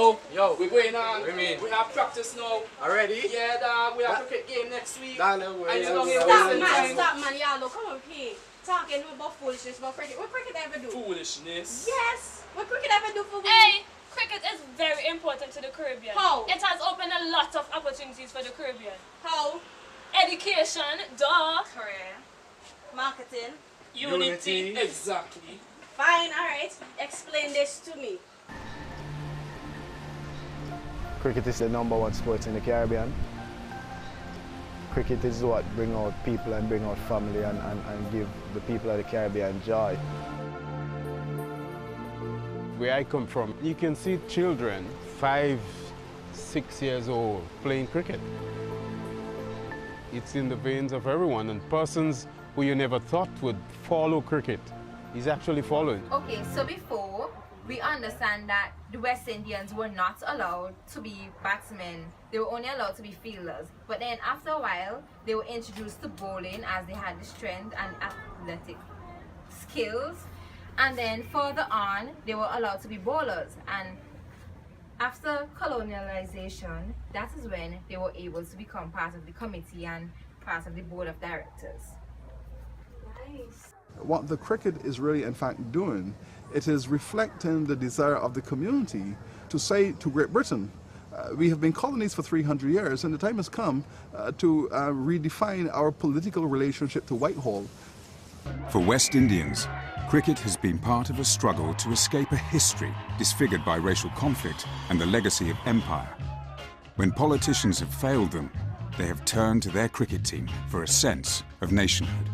So, yo, we're going on. We have practice now. Already? Yeah, dog. We have cricket game next week. Stop, man. Y'all don't come up here talking about foolishness about cricket. What cricket ever do? Foolishness. Yes. What cricket ever do for women? Hey, cricket is very important to the Caribbean. How? It has opened a lot of opportunities for the Caribbean. How? Education, duh. Career. Marketing. Unity. Exactly. Fine, alright. Explain this to me. Cricket is the #1 sport in the Caribbean. Cricket is what bring out people and bring out family and give the people of the Caribbean joy. Where I come from, you can see children 5, 6 years old playing cricket. It's in the veins of everyone, and persons who you never thought would follow cricket is actually following. Okay, so before, we understand that the West Indians were not allowed to be batsmen. They were only allowed to be fielders. But then after a while, they were introduced to bowling as they had the strength and athletic skills. And then further on, they were allowed to be bowlers. And after colonialization, that is when they were able to become part of the committee and part of the board of directors. Nice. What the cricket is really in fact doing, it is reflecting the desire of the community to say to Great Britain, we have been colonies for 300 years and the time has come to redefine our political relationship to Whitehall. For West Indians, cricket has been part of a struggle to escape a history disfigured by racial conflict and the legacy of empire. When politicians have failed them, they have turned to their cricket team for a sense of nationhood.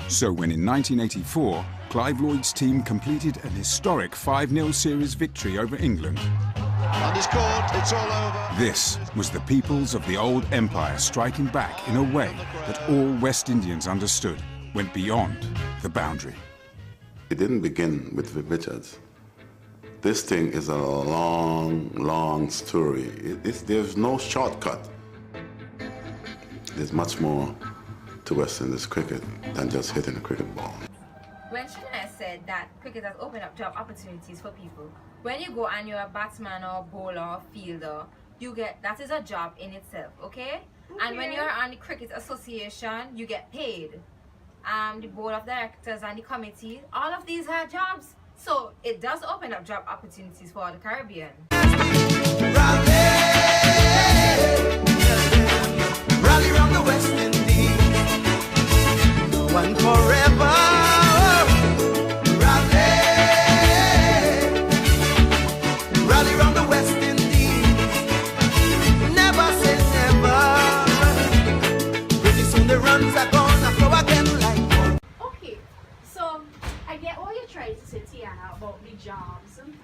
So when in 1984, Clive Lloyd's team completed an historic 5-0 series victory over England, and he's caught, it's all over. This was the peoples of the old empire striking back in a way that all West Indians understood went beyond the boundary. It didn't begin with Viv Richards. This thing is a long, long story. There's no shortcut. There's much more to West Indies cricket than just hitting a cricket ball. When Shania said that cricket has opened up job opportunities for people, when you go and you're a batsman or a bowler or fielder, that is a job in itself, okay? And when you're on the Cricket Association, you get paid. The board of directors and the committee, all of these are jobs. So it does open up job opportunities for the Caribbean. Rally round the West Indies, now and forever. Rally round the West Indies, never say never. Pretty soon the runs are gonna flow again like one. Okay, so I get what you're trying to say, Tiana, about the jobs and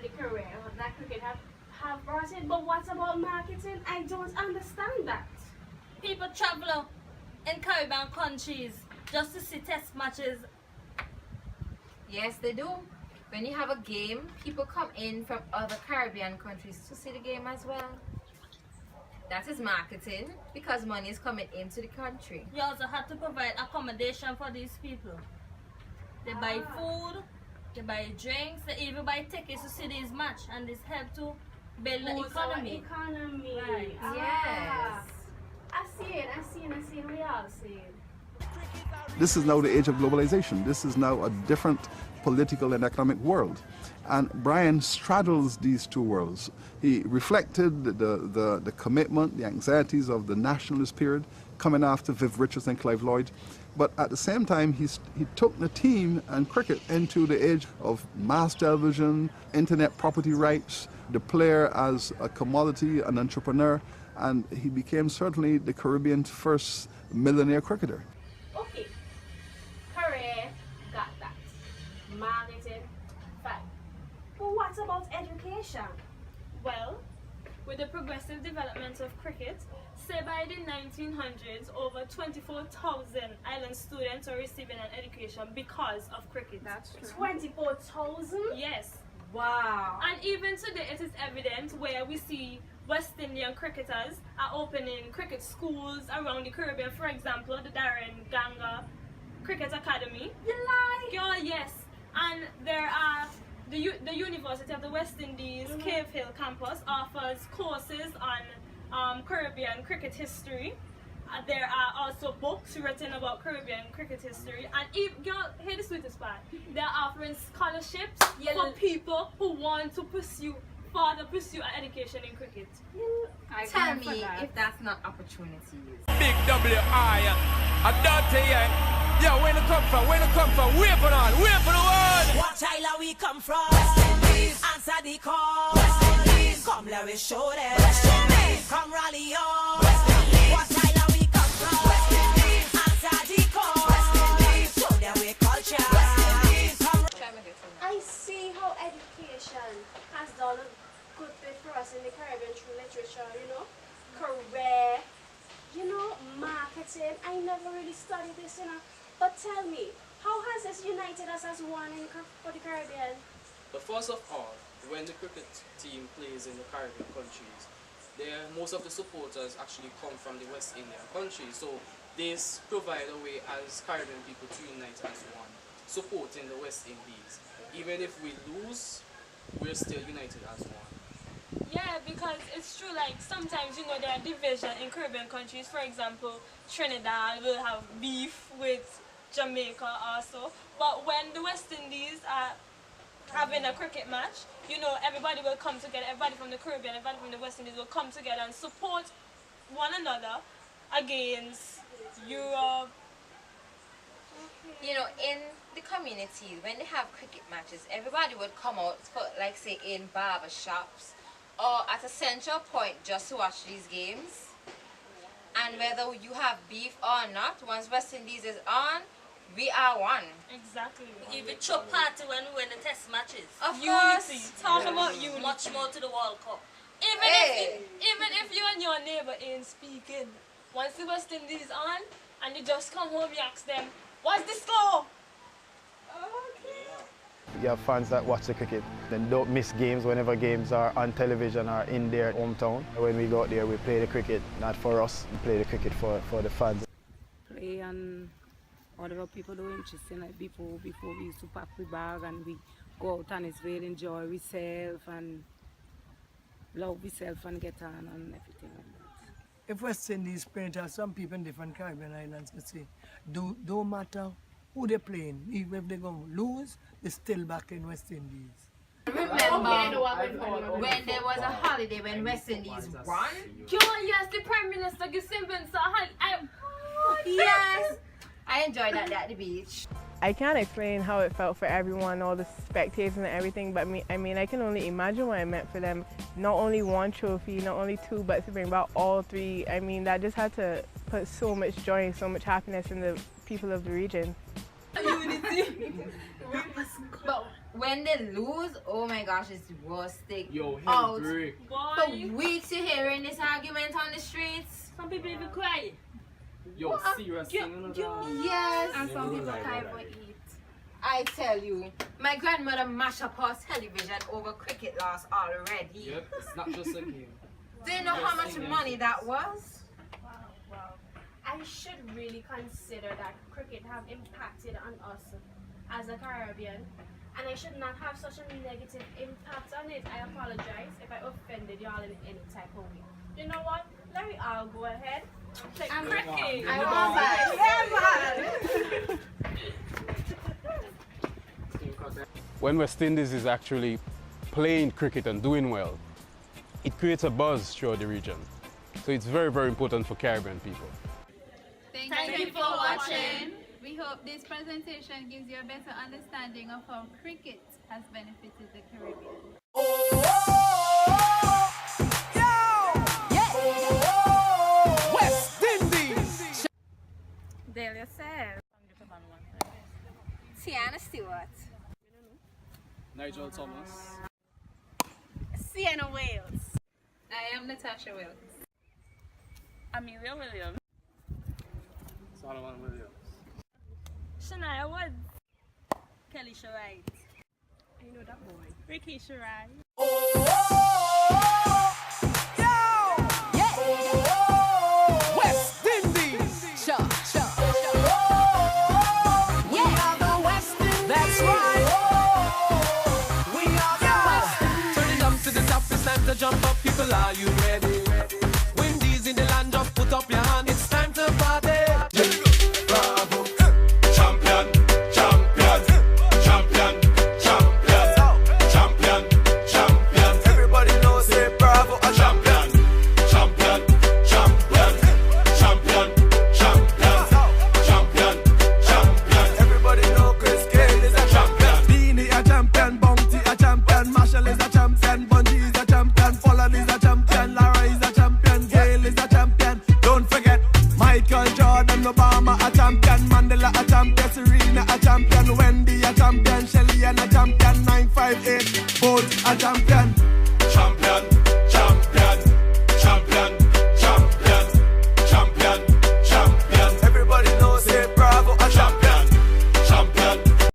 the career that cricket have brought in, but what about marketing? I don't understand that. People travel in Caribbean countries just to see test matches. Yes, they do. When you have a game, people come in from other Caribbean countries to see the game as well. That is marketing because money is coming into the country. You also have to provide accommodation for these people. They buy food, they buy drinks, they even buy tickets to see these match, and this help to build the economy. Right. Yes. I see it, we all see it. This is now the age of globalization. This is now a different political and economic world. And Brian straddles these two worlds. He reflected the commitment, the anxieties of the nationalist period coming after Viv Richards and Clive Lloyd. But at the same time, he took the team and cricket into the age of mass television, internet property rights, the player as a commodity, an entrepreneur, and he became certainly the Caribbean's first millionaire cricketer. Okay, career, got that. Marketing, fine. But what about education? Well, with the progressive development of cricket, say by the 1900s, over 24,000 island students are receiving an education because of cricket. That's true. 24,000? Yes. Wow. And even today it is evident where we see West Indian cricketers are opening cricket schools around the Caribbean. For example, the Darren Ganga Cricket Academy. You lie? Girl, yes. the University of the West Indies Cave Hill campus offers courses on Caribbean cricket history. There are also books written about Caribbean cricket history, and here's the sweetest part, they're offering scholarships for people who want to further pursue an education in cricket. Tell me if that's not opportunities. Big W.I. I don't tell you. Yo, where you come from? Where you come from? Where for the world? What island we come from? West Indies. Answer the call. West Indies. Come let me show them. West Indies. Come rally on. West Indies. What island we come from? West Indies. Answer the call. West Indies. Show them we culture. West Indies. I see how education has done a good bit for us in the Caribbean through literature, you know, career, you know, marketing. I never really studied this, you know. But tell me, how has this united us as one for the Caribbean? But first of all, when the cricket team plays in the Caribbean countries, most of the supporters actually come from the West Indian countries. So this provide a way as Caribbean people to unite as one, supporting the West Indies. Even if we lose, we're still united as one. Yeah, because it's true, like sometimes, you know, there are divisions in Caribbean countries. For example, Trinidad will have beef with Jamaica also. But when the West Indies are having a cricket match, you know, everybody will come together, everybody from the Caribbean, everybody from the West Indies will come together and support one another against Europe. You know, in the communities, when they have cricket matches, everybody would come out for, like, say, in barber shops or at a central point just to watch these games. And whether you have beef or not, once West Indies is on, we are one. Exactly. We give a chop party when we win the test matches. Of Unity. course. Talk about unity. Much more to the World Cup. Even if you and your neighbor ain't speaking, once the West Indies on and you just come home, you ask them, what's the score? You have fans that watch the cricket, then don't miss games whenever games are on television or in their hometown. When we go out there, we play the cricket, not for us, we play the cricket for the fans. Play and whatever people do interesting, like before we used to pack the bag and we go out and it's really enjoy ourselves and love ourselves and get on and everything like that. If West Indies playing, some people in different Caribbean islands can say, don't matter who they're playing, even if they're going to lose, they're still back in West Indies. Remember when there was a holiday when West Indies won? Yes, the Prime Minister gives Simbins a holiday. Yes, I enjoyed that at the beach. I can't explain how it felt for everyone, all the spectators and everything, but I can only imagine what it meant for them. Not only one trophy, not only two, but to bring about all three. I mean, that just had to put so much joy and so much happiness in the people of the region. Unity. But when they lose, oh my gosh, it's the worst thing. Out for weeks you're hearing this argument on the streets. Some people even cry. Yo, serious thing. Yes. And some people can't even eat. I tell you, my grandmother mashed up her television over cricket loss already. Yep, it's not just a game. Do you know how much money that was? Wow. I should really consider that cricket have impacted on us as a Caribbean, and I should not have such a negative impact on it. I apologize if I offended y'all in any type of way. You know what? Let me all go ahead. And cricket. I want that. When West Indies is actually playing cricket and doing well, it creates a buzz throughout the region. So it's very, very important for Caribbean people. Thank you for watching. We hope this presentation gives you a better understanding of how cricket has benefited the Caribbean. West Indies! Delia said. Tiana Stewart. Nigel Thomas. Sienna Wales. I am Natasha Wills. Amelia Williams. Solomon Williams. Shania Woods. Kelly Sherride. I know that boy. Ricky Sherride. West Indies! Sure. We are the West Indies! That's right! We People, are you ready?